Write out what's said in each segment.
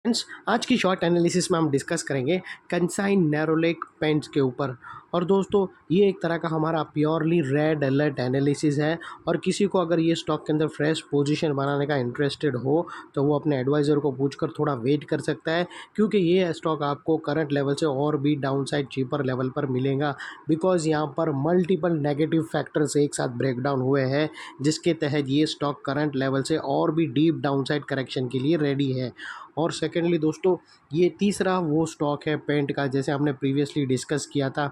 Friends, आज की short analysis में हम डिस्कस करेंगे कंसाइन नैरोलेक पेंट्स के ऊपर। और दोस्तों, ये एक तरह का हमारा प्योरली रेड अलर्ट एनालिसिस है। और किसी को अगर ये स्टॉक के अंदर फ्रेश पोजीशन बनाने का इंटरेस्टेड हो तो वो अपने एडवाइज़र को पूछकर थोड़ा वेट कर सकता है, क्योंकि ये स्टॉक आपको करंट लेवल से और भी डाउनसाइड चीपर लेवल पर मिलेगा। बिकॉज यहाँ पर मल्टीपल नेगेटिव फैक्टर्स एक साथ ब्रेकडाउन हुए हैं, जिसके तहत ये स्टॉक करंट लेवल से और भी डीप डाउनसाइड करेक्शन के लिए रेडी है। और सेकेंडली दोस्तों, ये तीसरा वो स्टॉक है पेंट का, जैसे हमने प्रीवियसली डिस्कस किया था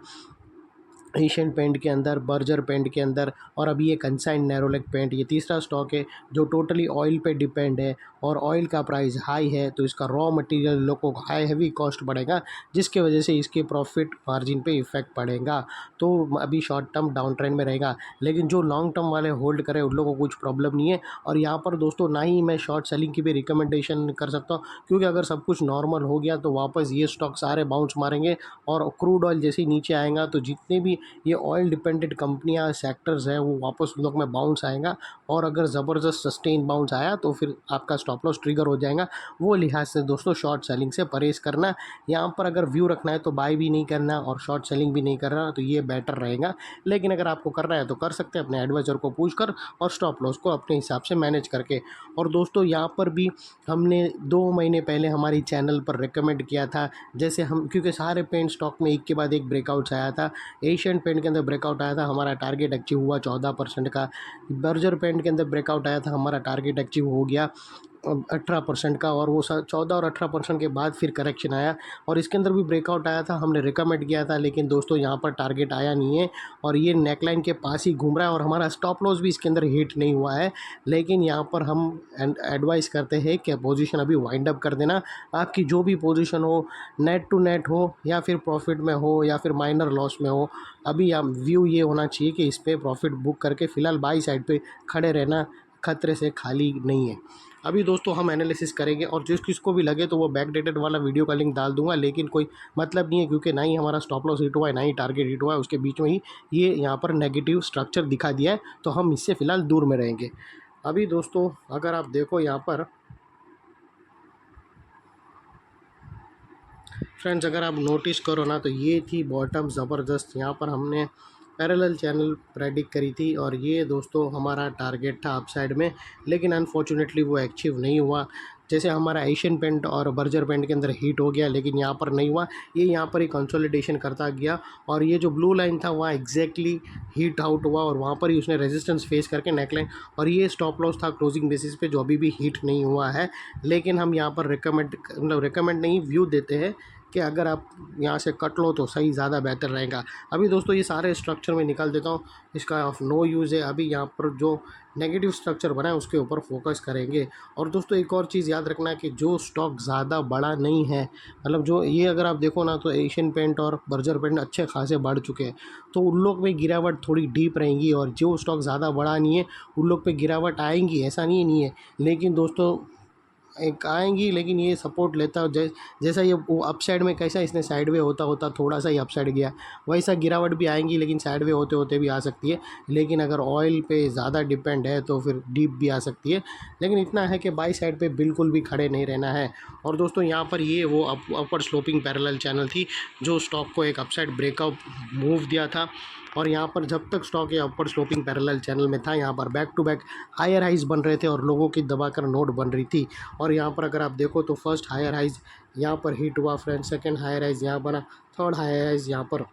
एशियन पेंट के अंदर, बर्जर पेंट के अंदर, और अभी ये कंसाइन नैरोलेक पेंट, ये तीसरा स्टॉक है जो टोटली ऑयल पे डिपेंड है। और ऑयल का प्राइस हाई है तो इसका रॉ मटेरियल लोगों को हाई हैवी कॉस्ट पड़ेगा, जिसके वजह से इसके प्रॉफिट मार्जिन पे इफेक्ट पड़ेगा। तो अभी शॉर्ट टर्म डाउन ट्रेंड में रहेगा, लेकिन जो लॉन्ग टर्म वाले होल्ड करें उन लोगों को कुछ प्रॉब्लम नहीं है। और यहाँ पर दोस्तों, ना ही मैं शॉर्ट सेलिंग की भी रिकमेंडेशन कर सकता हूँ, क्योंकि अगर सब कुछ नॉर्मल हो गया तो वापस ये स्टॉक सारे बाउंस मारेंगे। और क्रूड ऑयल जैसे ही नीचे आएगा तो जितने भी ये ऑयल डिपेंडेंट कंपनियां सेक्टर्स हैं वो वापस उन लोग में बाउंस आएगा। और अगर ज़बरदस्त सस्टेन बाउंस आया तो फिर आपका स्टॉप लॉस ट्रिगर हो जाएगा। वो लिहाज से दोस्तों शॉर्ट सेलिंग से परहेज़ करना। यहाँ पर अगर व्यू रखना है तो बाय भी नहीं करना और शॉर्ट सेलिंग भी नहीं करना, तो ये बेटर रहेगा। लेकिन अगर आपको करना है तो कर सकते हैं अपने एडवाइज़र को पूछ कर, और स्टॉप लॉस को अपने हिसाब से मैनेज करके। और दोस्तों, यहाँ पर भी हमने 2 महीने पहले हमारी चैनल पर रिकमेंड किया था, जैसे हम, क्योंकि सारे पेंट स्टॉक में एक के बाद एक ब्रेकआउट्स आया था। एशियन पेंट के अंदर ब्रेकआउट आया था, हमारा टारगेट अचीव हुआ 14% का। बर्जर पेंट के अंदर ब्रेकआउट आया था, हमारा टारगेट अचीव हो गया 18% का। और वो 14 और 18% के बाद फिर करेक्शन आया, और इसके अंदर भी ब्रेकआउट आया था, हमने रिकमेंड किया था। लेकिन दोस्तों, यहाँ पर टारगेट आया नहीं है और ये नेकलाइन के पास ही घूम रहा है, और हमारा स्टॉप लॉस भी इसके अंदर हिट नहीं हुआ है। लेकिन यहाँ पर हम एडवाइस करते हैं कि पोजीशन अभी वाइंड अप कर देना। आपकी जो भी पोजीशन हो, नेट टू नेट हो या फिर प्रॉफिट में हो या फिर माइनर लॉस में हो, अभी आप व्यू ये होना चाहिए कि इस पर प्रॉफिट बुक करके फ़िलहाल बाई साइड पे खड़े रहना, खतरे से खाली नहीं है। अभी दोस्तों हम एनालिसिस करेंगे, और जिस किसको भी लगे तो वो बैक डेटेड वाला वीडियो का लिंक डाल दूंगा, लेकिन कोई मतलब नहीं है, क्योंकि ना ही हमारा स्टॉप लॉस हिट हुआ है ना ही टारगेट हिट हुआ है, उसके बीच में ही ये यहाँ पर नेगेटिव स्ट्रक्चर दिखा दिया है, तो हम इससे फ़िलहाल दूर में रहेंगे। अभी दोस्तों, अगर आप देखो यहाँ पर फ्रेंड्स, अगर आप नोटिस करो ना, तो ये थी बॉटम ज़बरदस्त, यहाँ पर हमने पैरेलल चैनल प्रेडिक्ट करी थी, और ये दोस्तों हमारा टारगेट था अपसाइड में, लेकिन अनफॉर्चुनेटली वो अचीव नहीं हुआ। जैसे हमारा एशियन पेंट और बर्जर पेंट के अंदर हीट हो गया, लेकिन यहाँ पर नहीं हुआ, ये यहाँ पर ही कंसोलिडेशन करता गया। और ये जो ब्लू लाइन था वहाँ एग्जैक्टली हीट आउट हुआ, और वहाँ पर ही उसने रेजिस्टेंस फेस करके नेकलाइन, और ये स्टॉप लॉस था क्लोजिंग बेसिस पे जो अभी भी हीट नहीं हुआ है। लेकिन हम यहाँ पर रिकमेंड नहीं, व्यू देते हैं कि अगर आप यहाँ से कट लो तो सही, ज़्यादा बेहतर रहेगा। अभी दोस्तों, ये सारे स्ट्रक्चर में निकाल देता हूँ, इसका ऑफ नो यूज़ है। अभी यहाँ पर जो नेगेटिव स्ट्रक्चर बना है उसके ऊपर फोकस करेंगे। और दोस्तों, एक और चीज़ याद रखना है कि जो स्टॉक ज़्यादा बड़ा नहीं है, मतलब जो ये अगर आप देखो ना, तो एशियन पेंट और बर्जर पेंट अच्छे खासे बढ़ चुके हैं, तो उन लोग में गिरावट थोड़ी डीप रहेगी। और जो स्टॉक ज़्यादा बड़ा नहीं है उन लोग पे गिरावट आएंगी, ऐसा नहीं है। लेकिन दोस्तों, एक आएंगी, लेकिन ये सपोर्ट लेता जैसा ये वो अपसाइड में कैसा इसने साइडवे होता होता थोड़ा सा ही अपसाइड गया, वैसा गिरावट भी आएंगी, लेकिन साइडवे होते होते भी आ सकती है। लेकिन अगर ऑयल पे ज़्यादा डिपेंड है तो फिर डीप भी आ सकती है। लेकिन इतना है कि बाई साइड पे बिल्कुल भी खड़े नहीं रहना है। और दोस्तों, यहाँ पर ये वो अपर स्लोपिंग पैरेलल चैनल थी जो स्टॉक को एक अपसाइड ब्रेकआउट मूव दिया था। और यहाँ पर जब तक स्टॉक ये अपर स्लोपिंग पैरेलल चैनल में था, यहाँ पर back to back higher highs बन रहे थे और लोगों की दबाकर नोट बन रही थी। और यहाँ पर अगर आप देखो तो फर्स्ट हायर हाइज यहाँ पर हिट हुआ फ्रेंड, सेकंड हायर हाइज यहाँ बना, थर्ड हायर हाइज यहाँ पर।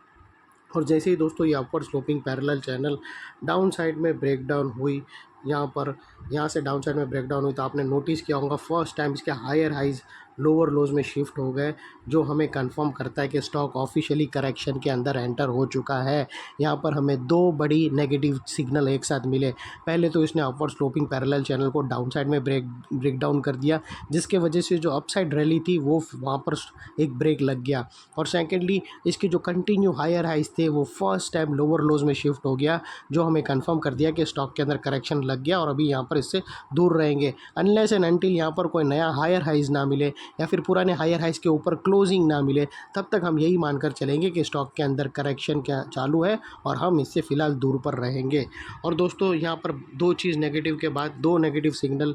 और जैसे ही दोस्तों ये upward sloping parallel channel down side में ब्रेकडाउन हुई, यहाँ पर, यहाँ से डाउन साइड में ब्रेकडाउन हुई, तो आपने नोटिस किया होगा फर्स्ट टाइम इसके हायर हाइज लोअर लोज में शिफ्ट हो गए, जो हमें कंफर्म करता है कि स्टॉक ऑफिशियली करेक्शन के अंदर एंटर हो चुका है। यहाँ पर हमें दो बड़ी नेगेटिव सिग्नल एक साथ मिले। पहले तो इसने अपवर्ड स्लोपिंग पैरेलल चैनल को डाउन साइड में ब्रेक डाउन कर दिया, जिसके वजह से जो अपसाइड रैली थी वो वहाँ पर एक ब्रेक लग गया। और सेकेंडली, इसके जो कंटिन्यू हायर हाइज थे वो फर्स्ट टाइम लोअर लोज में शिफ्ट हो गया, जो हमें कंफर्म कर दिया कि स्टॉक के अंदर करेक्शन लग गया, और अभी यहाँ पर इससे दूर रहेंगे अनलेस एंड अनटिल यहाँ पर कोई नया हायर हाइज ना मिले या फिर पुराने हायर हाइज के ऊपर क्लोजिंग ना मिले। तब तक हम यही मानकर चलेंगे कि स्टॉक के अंदर करेक्शन क्या चालू है और हम इससे फ़िलहाल दूर पर रहेंगे। और दोस्तों, यहाँ पर दो चीज़ नेगेटिव के बाद दो negative signal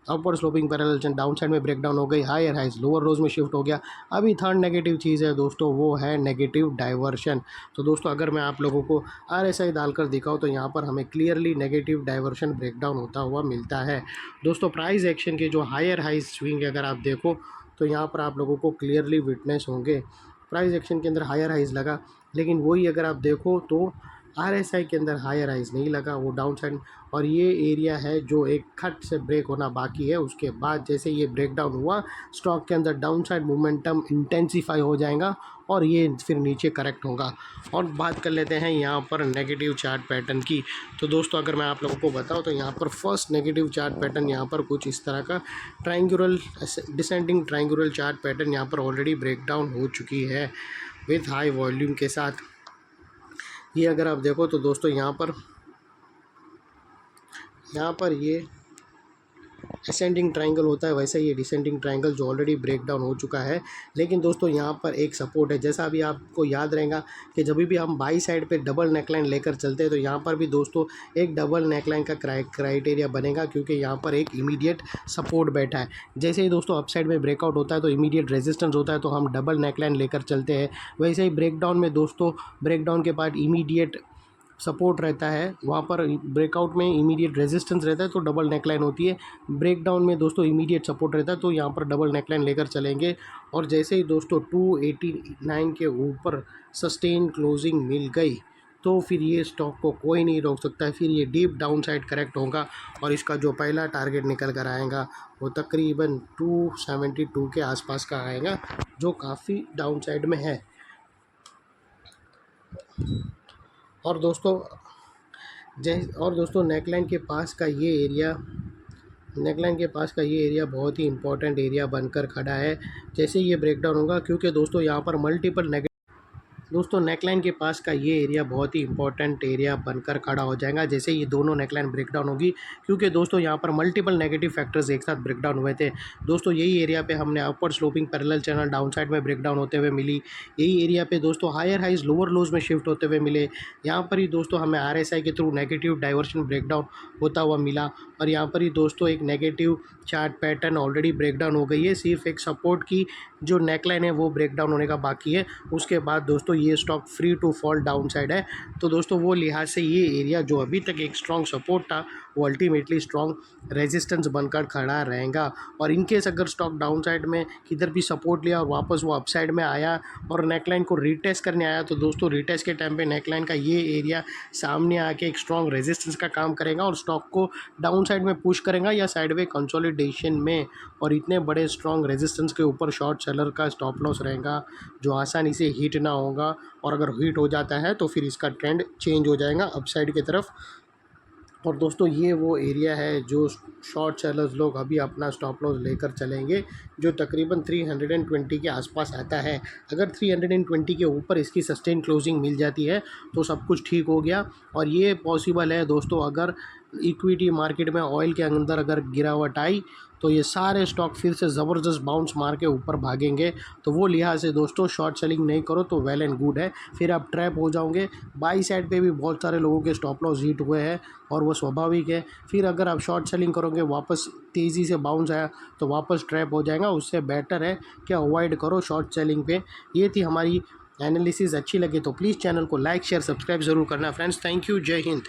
upward sloping parallel channel downside में ब्रेकडाउन हो गई, हायर हाइज लोअर लोज में शिफ्ट हो गया। अभी थर्ड नेगेटिव चीज़ है दोस्तों, वो है नेगेटिव डाइवर्शन। तो दोस्तों अगर मैं आप लोगों को RSI डालकर दिखाऊँ तो यहाँ पर हमें क्लियरली नेगेटिव डाइवर्शन ब्रेकडाउन होता हुआ मिलता है। दोस्तों प्राइस एक्शन के जो हायर हाइज स्विंग अगर आप देखो तो यहाँ पर आप लोगों को क्लियरली विटनेस होंगे। प्राइस एक्शन के अंदर हायर हाइज लगा, लेकिन वही अगर आप देखो तो RSI के अंदर हायर हाइज नहीं लगा, वो डाउन साइड। और ये एरिया है जो एक खट से ब्रेक होना बाकी है। उसके बाद जैसे ये ब्रेक डाउन हुआ, स्टॉक के अंदर डाउन साइड मोमेंटम इंटेंसीफाई हो जाएगा और ये फिर नीचे करेक्ट होगा। और बात कर लेते हैं यहाँ पर नेगेटिव चार्ट पैटर्न की। तो दोस्तों अगर मैं आप लोगों को बताऊँ तो यहाँ पर फर्स्ट नेगेटिव चार्ट पैटर्न यहाँ पर कुछ इस तरह का triangular descending triangular chart pattern यहाँ पर ऑलरेडी ब्रेक डाउन हो चुकी है विथ हाई वॉल्यूम के साथ। ये अगर आप देखो तो दोस्तों यहाँ पर ये असेंडिंग ट्रायंगल होता है, वैसे ये डिसेंडिंग ट्रायंगल जो ऑलरेडी ब्रेक डाउन हो चुका है। लेकिन दोस्तों यहाँ पर एक सपोर्ट है, जैसा अभी आपको याद रहेगा कि जब भी हम बाई साइड पे डबल नेकलाइन लेकर चलते हैं तो यहाँ पर भी दोस्तों एक डबल नेकलाइन का क्राइटेरिया बनेगा, क्योंकि यहाँ पर एक इमीडिएट सपोर्ट बैठा है। जैसे ही दोस्तों अपसाइड में ब्रेकआउट होता है तो इमीडिएट रेजिस्टेंस होता है, तो हम डबल नेकलाइन लेकर चलते हैं। वैसे ही ब्रेकडाउन में दोस्तों ब्रेकडाउन के बाद इमीडिएट सपोर्ट रहता है, वहाँ पर ब्रेकआउट में इमीडिएट रेजिस्टेंस रहता है तो डबल नेकलाइन होती है। ब्रेकडाउन में दोस्तों इमीडिएट सपोर्ट रहता है तो यहाँ पर डबल नेकलाइन लेकर चलेंगे। और जैसे ही दोस्तों 289 के ऊपर सस्टेन क्लोजिंग मिल गई तो फिर ये स्टॉक को कोई नहीं रोक सकता है। फिर ये डीप डाउन साइड करेक्ट होगा और इसका जो पहला टारगेट निकल कर आएगा वो तकरीबन 272 के आसपास का आएगा, जो काफ़ी डाउन साइड में है। और दोस्तों नेकलाइन के पास का ये एरिया बहुत ही इंपॉर्टेंट एरिया बनकर खड़ा है जैसे ये ब्रेकडाउन होगा, क्योंकि दोस्तों यहाँ पर दोस्तों नेकलाइन के पास का ये एरिया बहुत ही इंपॉर्टेंट एरिया बनकर खड़ा हो जाएगा जैसे ये दोनों नेकलाइन ब्रेकडाउन होगी, क्योंकि दोस्तों यहाँ पर मल्टीपल नेगेटिव फैक्टर्स एक साथ ब्रेकडाउन हुए थे। दोस्तों यही एरिया पे हमने upward sloping parallel channel down side में ब्रेकडाउन होते हुए मिली। यही एरिया पे दोस्तों हायर हाइज लोअर लोज में शिफ्ट होते हुए मिले। यहाँ पर ही दोस्तों हमें RSI के थ्रू नेगेटिव डाइवर्शन ब्रेकडाउन होता हुआ मिला। और यहाँ पर ही दोस्तों एक negative chart pattern already breakdown हो गई है, सिर्फ एक सपोर्ट की जो नेकलाइन है वो ब्रेकडाउन होने का बाकी है। उसके बाद दोस्तों ये stock free to fall down side है। तो दोस्तों वो लिहाज से ये एरिया जो अभी तक एक स्ट्रॉन्ग सपोर्ट था वो अल्टीमेटली स्ट्रॉन्ग रेजिस्टेंस बनकर खड़ा रहेगा। और इनकेस अगर स्टॉक डाउन साइड में किधर भी सपोर्ट लिया और वापस वो अपसाइड में आया और नेकलाइन को रीटेस्ट करने आया तो दोस्तों रीटेस्ट के टाइम पे नेकलाइन का ये एरिया सामने आके एक स्ट्रॉन्ग रेजिस्टेंस का काम करेगा और स्टॉक को डाउन साइड में पुश करेगा या साइडवे कंसोलिडेशन में। और इतने बड़े स्ट्रॉन्ग रेजिस्टेंस के ऊपर शॉर्ट सेलर का स्टॉप लॉस रहेगा जो आसानी से हिट ना होगा, और अगर हिट हो जाता है तो फिर इसका ट्रेंड चेंज हो जाएगा अपसाइड की तरफ। और दोस्तों ये वो एरिया है जो शॉर्ट सेलर्स लोग अभी अपना स्टॉप लॉस लेकर चलेंगे, जो तकरीबन 320 के आसपास आता है। अगर 320 के ऊपर इसकी सस्टेन क्लोजिंग मिल जाती है तो सब कुछ ठीक हो गया। और ये पॉसिबल है दोस्तों, अगर इक्विटी मार्केट में ऑयल के अंदर अगर गिरावट आई तो ये सारे स्टॉक फिर से ज़बरदस्त बाउंस मार के ऊपर भागेंगे। तो वो लिहाज से दोस्तों शॉर्ट सेलिंग नहीं करो तो वेल एंड गुड है, फिर आप ट्रैप हो जाओगे। बाई साइड पे भी बहुत सारे लोगों के स्टॉप लॉस हिट हुए हैं और वो स्वाभाविक है। फिर अगर आप शॉर्ट सेलिंग करोगे, वापस तेज़ी से बाउंस आया तो वापस ट्रैप हो जाएगा। उससे बेटर है कि अवॉइड करो शॉर्ट सेलिंग पे। ये थी हमारी एनालिसिस। अच्छी लगे तो प्लीज़ चैनल को लाइक शेयर सब्सक्राइब ज़रूर करना फ्रेंड्स। थैंक यू, जय हिंद।